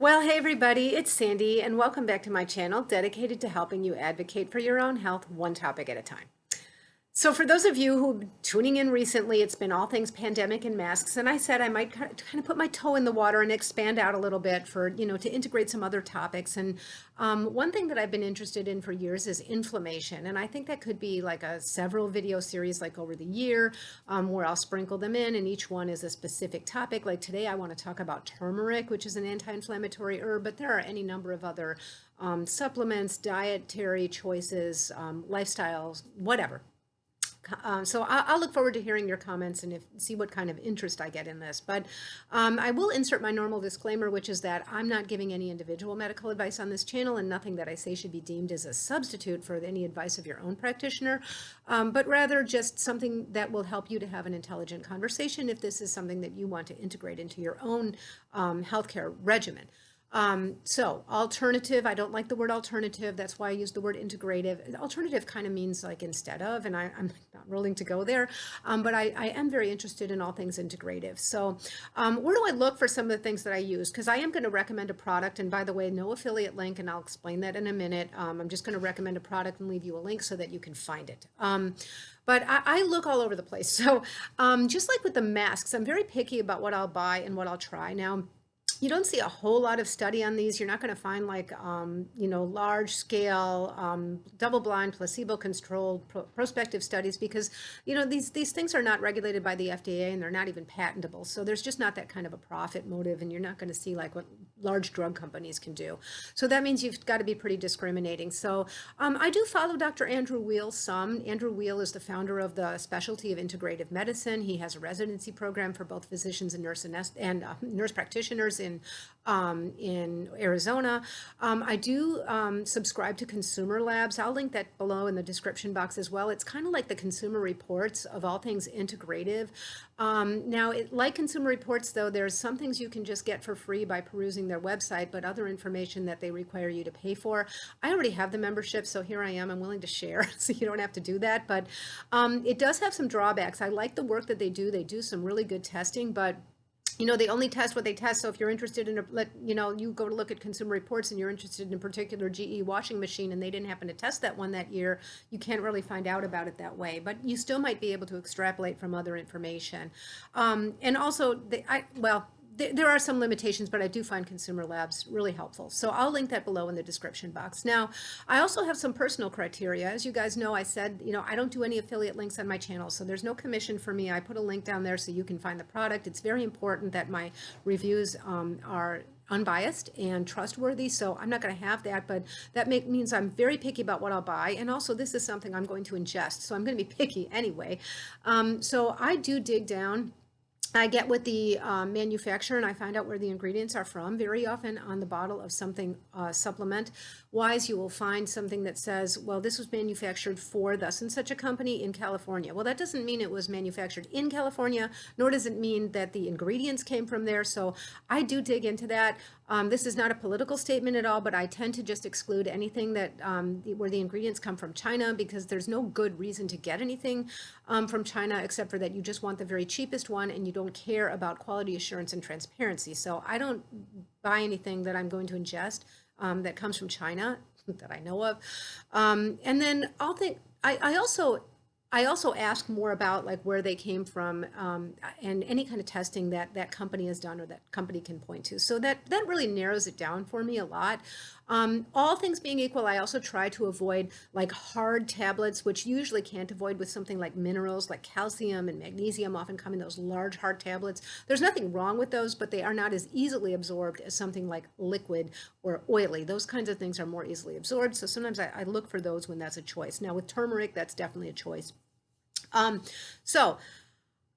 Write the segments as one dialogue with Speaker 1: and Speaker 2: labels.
Speaker 1: Well, hey everybody, it's Sandy, and welcome back to my channel dedicated to helping you advocate for your own health one topic at a time. So for those of you who are tuning in recently, it's been all things pandemic and masks, and I said I might kind of put my toe in the water and expand out a little bit for, to integrate some other topics. And one thing that I've been interested in for years is inflammation, and I think that could be like a several video series like over the year, where I'll sprinkle them in, and each one is a specific topic. Like today, I want to talk about turmeric, which is an anti-inflammatory herb, but there are any number of other supplements, dietary choices, lifestyles, whatever. So I'll look forward to hearing your comments and see what kind of interest I get in this. But I will insert my normal disclaimer, which is that I'm not giving any individual medical advice on this channel, and nothing that I say should be deemed as a substitute for any advice of your own practitioner, but rather just something that will help you to have an intelligent conversation if this is something that you want to integrate into your own healthcare regimen. So alternative, I don't like the word alternative. That's why I use the word integrative. Alternative kind of means like instead of, and I'm not willing to go there. But I am very interested in all things integrative. So where do I look for some of the things that I use? Because I am going to recommend a product. And by the way, no affiliate link, and I'll explain that in a minute. I'm just going to recommend a product and leave you a link so that you can find it. But I look all over the place. So just like with the masks, I'm very picky about what I'll buy and what I'll try. Now, you don't see a whole lot of study on these. You're not going to find like, large scale, double blind, placebo controlled prospective studies because, these things are not regulated by the FDA and they're not even patentable. So there's just not that kind of a profit motive, and you're not going to see like what large drug companies can do. So that means you've got to be pretty discriminating. So I do follow Dr. Andrew Weil some. Andrew Weil is the founder of the specialty of integrative medicine. He has a residency program for both physicians and nurse practitioners in Arizona. I do subscribe to Consumer Labs. I'll link that below in the description box as well. It's kind of like the Consumer Reports of all things integrative. Now, like Consumer Reports, though, there's some things you can just get for free by perusing their website, but other information that they require you to pay for. I already have the membership, so here I am. I'm willing to share, so you don't have to do that. But it does have some drawbacks. I like the work that they do. They do some really good testing, but they only test what they test. So if you're interested in you go to look at Consumer Reports and you're interested in a particular GE washing machine and they didn't happen to test that one that year, you can't really find out about it that way. But you still might be able to extrapolate from other information. And also, there are some limitations, but I do find Consumer Labs really helpful. So I'll link that below in the description box. Now, I also have some personal criteria. As you guys know, I said, I don't do any affiliate links on my channel, so there's no commission for me. I put a link down there so you can find the product. It's very important that my reviews are unbiased and trustworthy, so I'm not going to have that, but that means I'm very picky about what I'll buy, and also this is something I'm going to ingest, so I'm going to be picky anyway. So I do dig down. I get with the manufacturer and I find out where the ingredients are from. Very often on the bottle of something supplement-wise, you will find something that says, well, this was manufactured for thus and such a company in California. Well, that doesn't mean it was manufactured in California, nor does it mean that the ingredients came from there. So I do dig into that. This is not a political statement at all, but I tend to just exclude anything that where the ingredients come from China, because there's no good reason to get anything from China except for that you just want the very cheapest one and you don't care about quality assurance and transparency. So I don't buy anything that I'm going to ingest that comes from China that I know of. And then I also ask more about like where they came from and any kind of testing that that company has done or that company can point to. So that really narrows it down for me a lot. All things being equal, I also try to avoid like hard tablets, which usually can't avoid with something like minerals, like calcium and magnesium often come in those large hard tablets. There's nothing wrong with those, but they are not as easily absorbed as something like liquid or oily. Those kinds of things are more easily absorbed. So sometimes I look for those when that's a choice. Now with turmeric, that's definitely a choice. So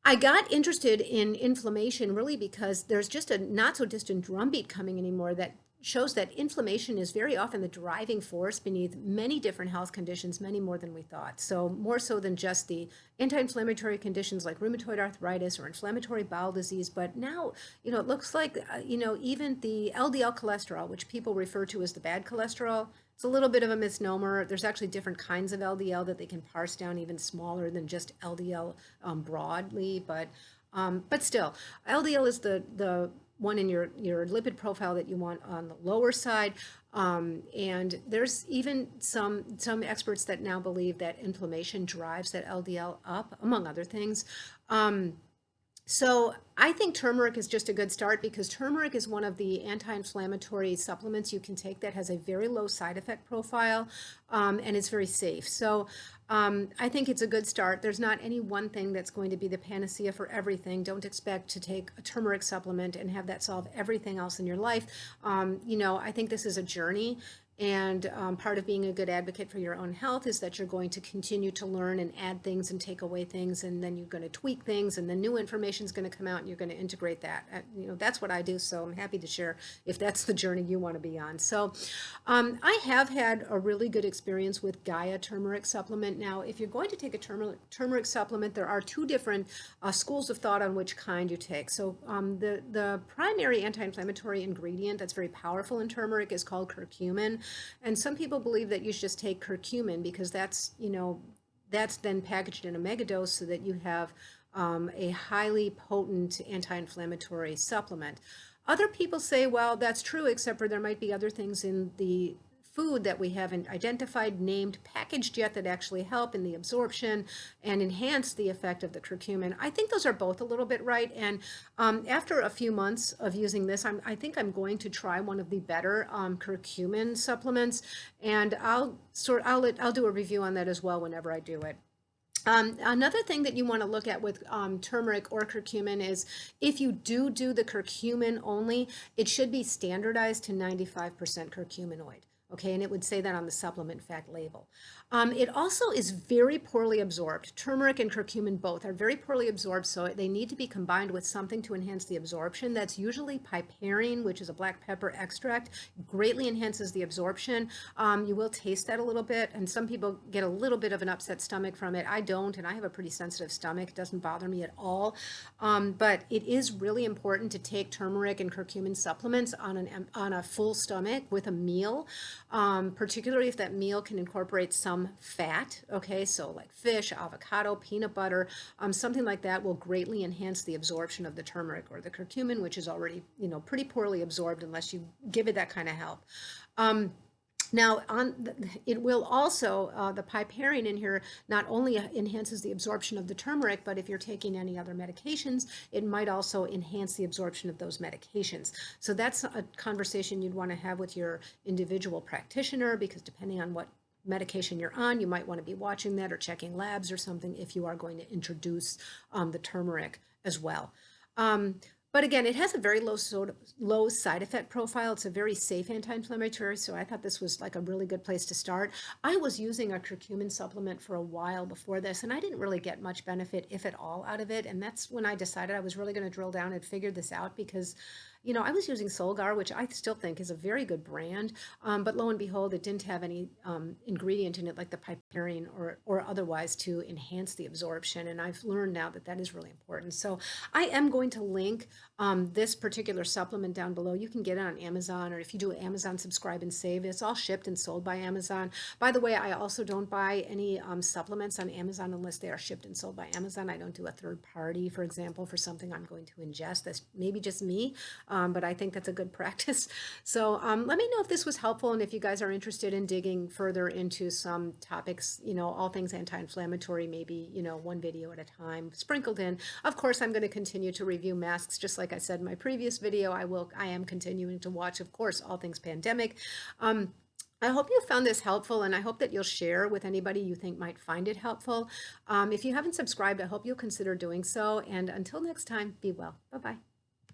Speaker 1: I got interested in inflammation really because there's just a not so distant drumbeat coming anymore that shows that inflammation is very often the driving force beneath many different health conditions, many more than we thought. So more so than just the anti-inflammatory conditions like rheumatoid arthritis or inflammatory bowel disease, but now, it looks like, even the LDL cholesterol, which people refer to as the bad cholesterol, it's a little bit of a misnomer. There's actually different kinds of LDL that they can parse down even smaller than just LDL broadly, but still, LDL is the one in your lipid profile that you want on the lower side. And there's even some experts that now believe that inflammation drives that LDL up, among other things. So I think turmeric is just a good start because turmeric is one of the anti-inflammatory supplements you can take that has a very low side effect profile, and it's very safe. So I think it's a good start. There's not any one thing that's going to be the panacea for everything. Don't expect to take a turmeric supplement and have that solve everything else in your life. I think this is a journey. And part of being a good advocate for your own health is that you're going to continue to learn and add things and take away things, and then you're going to tweak things, and then new information is going to come out, and you're going to integrate that. That's what I do, so I'm happy to share if that's the journey you want to be on. So I have had a really good experience with Gaia Turmeric Supplement. Now, if you're going to take a turmeric supplement, there are two different schools of thought on which kind you take. So the primary anti-inflammatory ingredient that's very powerful in turmeric is called curcumin. And some people believe that you should just take curcumin because that's then packaged in a megadose so that you have a highly potent anti-inflammatory supplement. Other people say, well, that's true, except for there might be other things in the food that we haven't identified, named, packaged yet that actually help in the absorption and enhance the effect of the curcumin. I think those are both a little bit right. And after a few months of using this, I think I'm going to try one of the better curcumin supplements, and I'll do a review on that as well whenever I do it. Another thing that you want to look at with turmeric or curcumin is if you do the curcumin only, it should be standardized to 95% curcuminoid. Okay, and it would say that on the supplement fact label. It also is very poorly absorbed. Turmeric and curcumin both are very poorly absorbed, so they need to be combined with something to enhance the absorption. That's usually piperine, which is a black pepper extract. Greatly enhances the absorption. You will taste that a little bit, and some people get a little bit of an upset stomach from it. I don't, and I have a pretty sensitive stomach. It doesn't bother me at all. But it is really important to take turmeric and curcumin supplements on a full stomach with a meal. Particularly if that meal can incorporate some fat, okay, so like fish, avocado, peanut butter, something like that will greatly enhance the absorption of the turmeric or the curcumin, which is already, pretty poorly absorbed unless you give it that kind of help. Now, it will also, the piperine in here not only enhances the absorption of the turmeric, but if you're taking any other medications, it might also enhance the absorption of those medications. So that's a conversation you'd want to have with your individual practitioner, because depending on what medication you're on, you might want to be watching that or checking labs or something if you are going to introduce the turmeric as well. But again, it has a very low side effect profile. It's a very safe anti-inflammatory, so I thought this was like a really good place to start. I was using a curcumin supplement for a while before this, and I didn't really get much benefit, if at all, out of it. And that's when I decided I was really going to drill down and figure this out, because I was using Solgar, which I still think is a very good brand, but lo and behold, it didn't have any ingredient in it like the piperine or otherwise to enhance the absorption. And I've learned now that that is really important. So I am going to link this particular supplement down below. You can get it on Amazon, or if you do Amazon Subscribe and Save, it's all shipped and sold by Amazon. By the way, I also don't buy any supplements on Amazon unless they are shipped and sold by Amazon. I don't do a third party, for example, for something I'm going to ingest. That's maybe just me. But I think that's a good practice. So let me know if this was helpful, and if you guys are interested in digging further into some topics, all things anti-inflammatory, maybe, one video at a time sprinkled in. Of course, I'm going to continue to review masks, just like I said in my previous video. I am continuing to watch, of course, all things pandemic. I hope you found this helpful, and I hope that you'll share with anybody you think might find it helpful. If you haven't subscribed, I hope you'll consider doing so. And until next time, be well. Bye-bye.